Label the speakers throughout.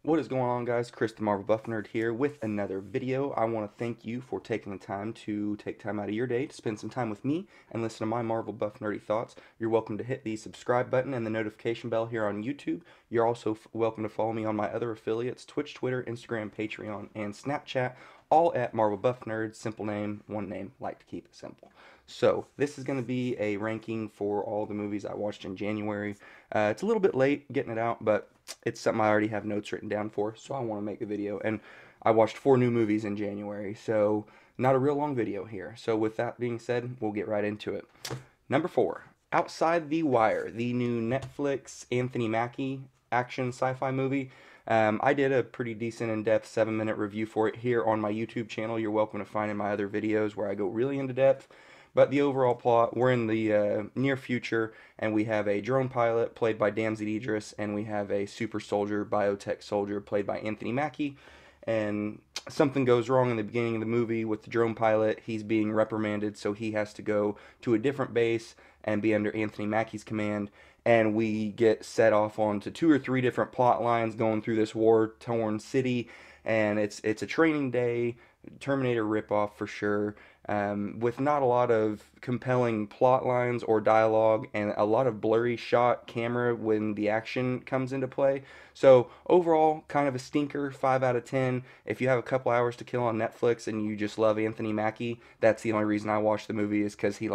Speaker 1: What is going on, guys? Chris the Marvel Buff Nerd here with another video. I want to thank you for taking the time to take time out of your day to spend some time with me and listen to my Marvel Buff Nerdy thoughts. You're welcome to hit the subscribe button and the notification bell here on YouTube. You're also welcome to follow me on my other affiliates, Twitch, Twitter, Instagram, Patreon, and Snapchat, all at Marvel Buff Nerd. Simple name, one name, like to keep it simple. So, this is going to be a ranking for all the movies I watched in January. It's a little bit late getting it out, but it's something I already have notes written down for, so I want to make a video. And I watched 4 new movies in January, so not a real long video here. So with that being said, we'll get right into it. Number 4, Outside the Wire, the new Netflix Anthony Mackie action sci-fi movie. I did a pretty decent in-depth 7-minute review for it here on my YouTube channel. You're welcome to find in my other videos where I go really into depth. But the overall plot, we're in the near future, and we have a drone pilot played by Damsey Idris, and we have a super soldier, biotech soldier played by Anthony Mackie. And something goes wrong in the beginning of the movie with the drone pilot. He's being reprimanded, so he has to go to a different base and be under Anthony Mackie's command. And we get set off onto 2 or 3 different plot lines going through this war-torn city. And it's a training day, Terminator ripoff for sure, with not a lot of compelling plot lines or dialogue, and a lot of blurry shot camera when the action comes into play. So overall, kind of a stinker, 5 out of 10. If you have a couple hours to kill on Netflix and you just love Anthony Mackie, that's the only reason I watched the movie, is because he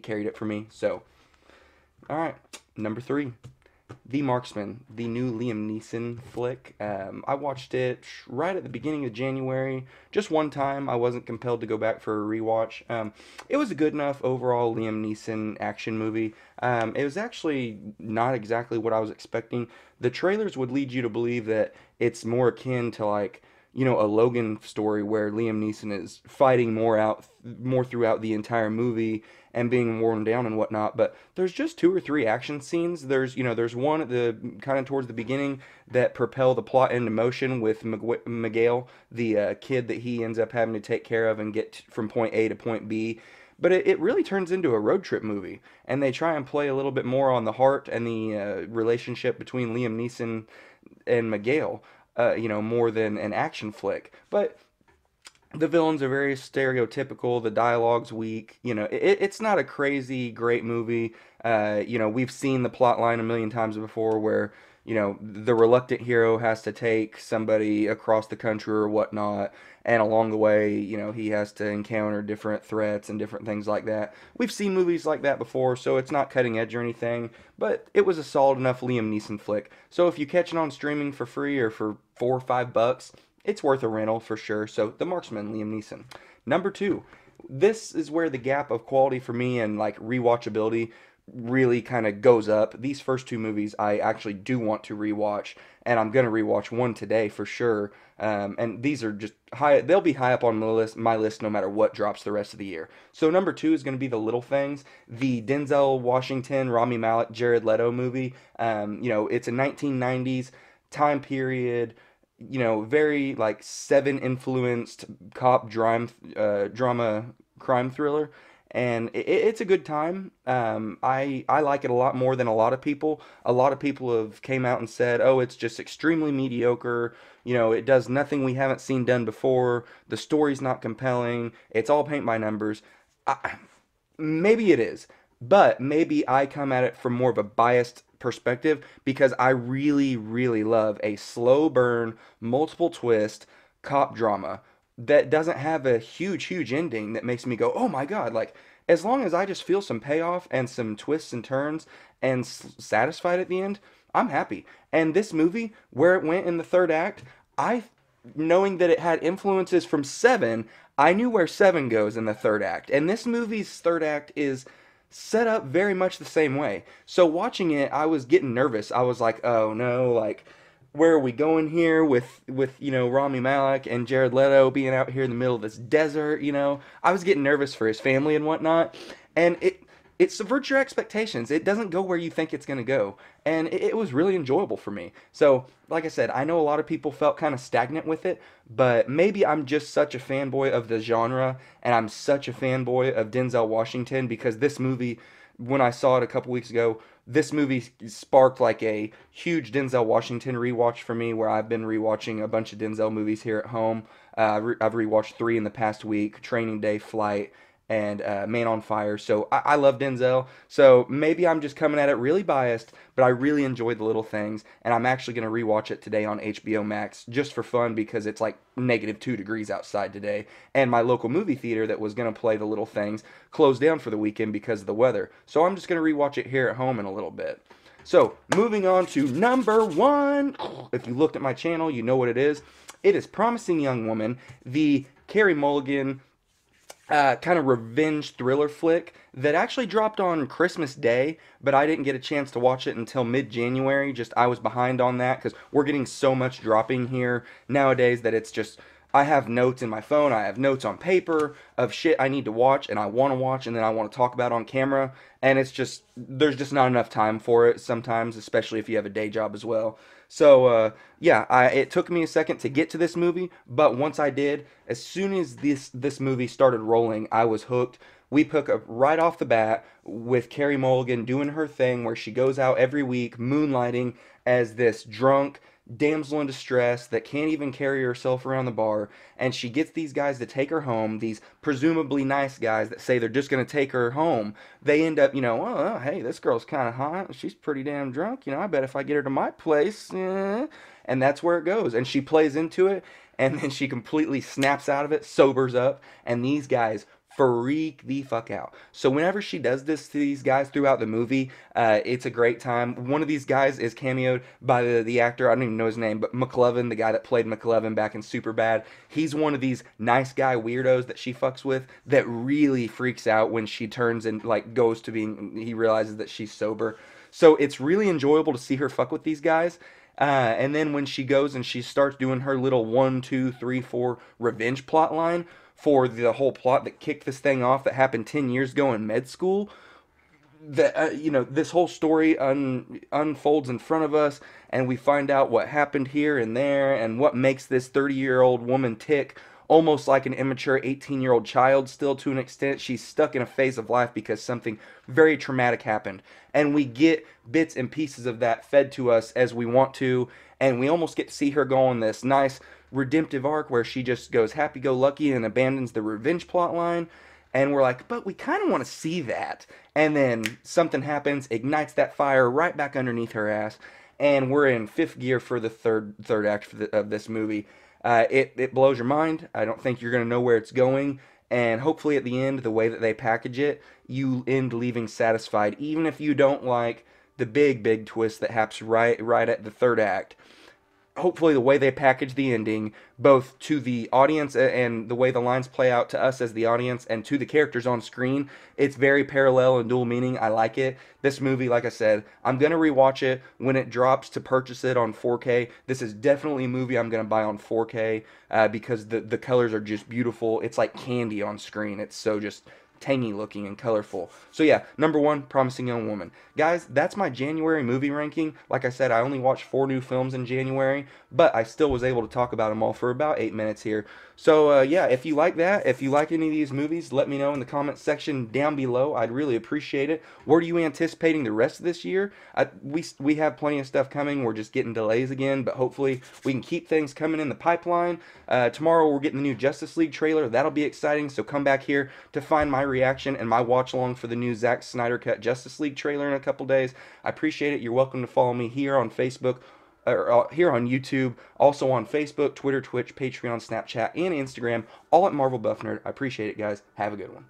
Speaker 1: carried it for me. So, all right, number 3. The Marksman, the new Liam Neeson flick. I watched it right at the beginning of January, just one time. I wasn't compelled to go back for a rewatch. It was a good enough overall Liam Neeson action movie. It was actually not exactly what I was expecting. The trailers would lead you to believe that it's more akin to, like, a Logan story where Liam Neeson is fighting more throughout the entire movie and being worn down and whatnot. But there's just 2 or 3 action scenes. There's one at the kind of towards the beginning that propel the plot into motion with Miguel, the kid that he ends up having to take care of and get from point A to point B. But it really turns into a road trip movie, and they try and play a little bit more on the heart and the relationship between Liam Neeson and Miguel, more than an action flick. But the villains are very stereotypical. The dialogue's weak. It's not a crazy great movie. We've seen the plot line a million times before, where the reluctant hero has to take somebody across the country or whatnot, and along the way, he has to encounter different threats and different things like that. We've seen movies like that before, so it's not cutting edge or anything, but it was a solid enough Liam Neeson flick. So if you catch it on streaming for free or for $4 or $5, it's worth a rental for sure. So, The Marksman, Liam Neeson. Number 2, this is where the gap of quality for me and like rewatchability really kind of goes up. These first 2 movies I actually do want to rewatch, and I'm gonna rewatch one today for sure. And these are just high; they'll be high up on my list no matter what drops the rest of the year. So number 2 is gonna be The Little Things, the Denzel Washington, Rami Malek, Jared Leto movie. It's a 1990s time period, very like Seven influenced cop drama crime thriller, and it's a good time. I like it a lot more than a lot of people. A lot of people have came out and said, "Oh, it's just extremely mediocre. It does nothing we haven't seen done before. The story's not compelling. It's all paint by numbers." Maybe it is, but maybe I come at it from more of a biased perspective because I really, really love a slow burn, multiple twist cop drama that doesn't have a huge, huge ending that makes me go, oh my God. Like, as long as I just feel some payoff and some twists and turns and satisfied at the end, I'm happy. And this movie, where it went in the third act, I, knowing that it had influences from Seven, I knew where Seven goes in the third act. And this movie's third act is set up very much the same way. So watching it, I was getting nervous. I was like, oh no, like, where are we going here with Rami Malek and Jared Leto being out here in the middle of this desert? I was getting nervous for his family and whatnot, and it subverts your expectations. It doesn't go where you think it's going to go. And it was really enjoyable for me. So, like I said, I know a lot of people felt kind of stagnant with it, but maybe I'm just such a fanboy of the genre, and I'm such a fanboy of Denzel Washington because this movie, when I saw it a couple weeks ago, this movie sparked like a huge Denzel Washington rewatch for me, where I've been rewatching a bunch of Denzel movies here at home. I've rewatched 3 in the past week: Training Day, Flight, and Man on Fire. So I love Denzel. So maybe I'm just coming at it really biased, but I really enjoyed the little things, and I'm actually going to rewatch it today on HBO Max just for fun because it's like -2 degrees outside today, and my local movie theater that was going to play the little things closed down for the weekend because of the weather. So I'm just going to rewatch it here at home in a little bit. So, moving on to number 1. If you looked at my channel, you know what it is. It is Promising Young Woman, the Carey Mulligan kind of revenge thriller flick that actually dropped on Christmas Day, but I didn't get a chance to watch it until mid-January. Just I was behind on that because we're getting so much dropping here nowadays that it's just I have notes in my phone, I have notes on paper of shit I need to watch and I want to watch and then I want to talk about on camera, and it's just there's just not enough time for it sometimes, especially if you have a day job as well. So yeah, it took me a second to get to this movie, but once I did, as soon as this movie started rolling, I was hooked. We pick up right off the bat with Carey Mulligan doing her thing where she goes out every week moonlighting as this drunk damsel in distress that can't even carry herself around the bar, and she gets these guys to take her home, these presumably nice guys that say they're just going to take her home. They end up, oh, hey, this girl's kind of hot, she's pretty damn drunk, I bet if I get her to my place, and that's where it goes, and she plays into it, and then she completely snaps out of it, sobers up, and these guys freak the fuck out. So whenever she does this to these guys throughout the movie, it's a great time. One of these guys is cameoed by the actor, I don't even know his name, but McLovin, the guy that played McLovin back in Superbad. He's one of these nice guy weirdos that she fucks with that really freaks out when she turns and like goes to being, he realizes that she's sober. So it's really enjoyable to see her fuck with these guys. And then when she goes and she starts doing her little 1, 2, 3, 4 revenge plot line for the whole plot that kicked this thing off that happened 10 years ago in med school, that this whole story unfolds in front of us, and we find out what happened here and there and what makes this 30-year-old woman tick, almost like an immature 18-year-old child still to an extent. She's stuck in a phase of life because something very traumatic happened, and we get bits and pieces of that fed to us as we want to, and we almost get to see her go on this nice redemptive arc where she just goes happy-go-lucky and abandons the revenge plot line. And we're like, but we kind of want to see that. And then something happens, ignites that fire right back underneath her ass, and we're in 5th gear for the third act of this movie. It blows your mind. I don't think you're going to know where it's going, and hopefully at the end, the way that they package it, you end leaving satisfied, even if you don't like the big twist that happens right at the 3rd act. Hopefully the way they package the ending, both to the audience and the way the lines play out to us as the audience and to the characters on screen, it's very parallel and dual meaning. I like it. This movie, like I said, I'm going to rewatch it when it drops to purchase it on 4K. This is definitely a movie I'm going to buy on 4K because the colors are just beautiful. It's like candy on screen. It's so just tangy looking and colorful. So yeah, number 1, Promising Young Woman. Guys, that's my January movie ranking. Like I said, I only watched 4 new films in January, but I still was able to talk about them all for about 8 minutes here. So yeah, if you like that, if you like any of these movies, let me know in the comments section down below. I'd really appreciate it. What are you anticipating the rest of this year? We have plenty of stuff coming. We're just getting delays again, but hopefully we can keep things coming in the pipeline. Tomorrow we're getting the new Justice League trailer. That'll be exciting, so come back here to find my reaction and my watch along for the new Zack Snyder Cut Justice League trailer in a couple days. I appreciate it. You're welcome to follow me here on Facebook, or here on YouTube, also on Facebook, Twitter, Twitch, Patreon, Snapchat, and Instagram, all at Marvel Buff Nerd. I appreciate it, guys. Have a good one.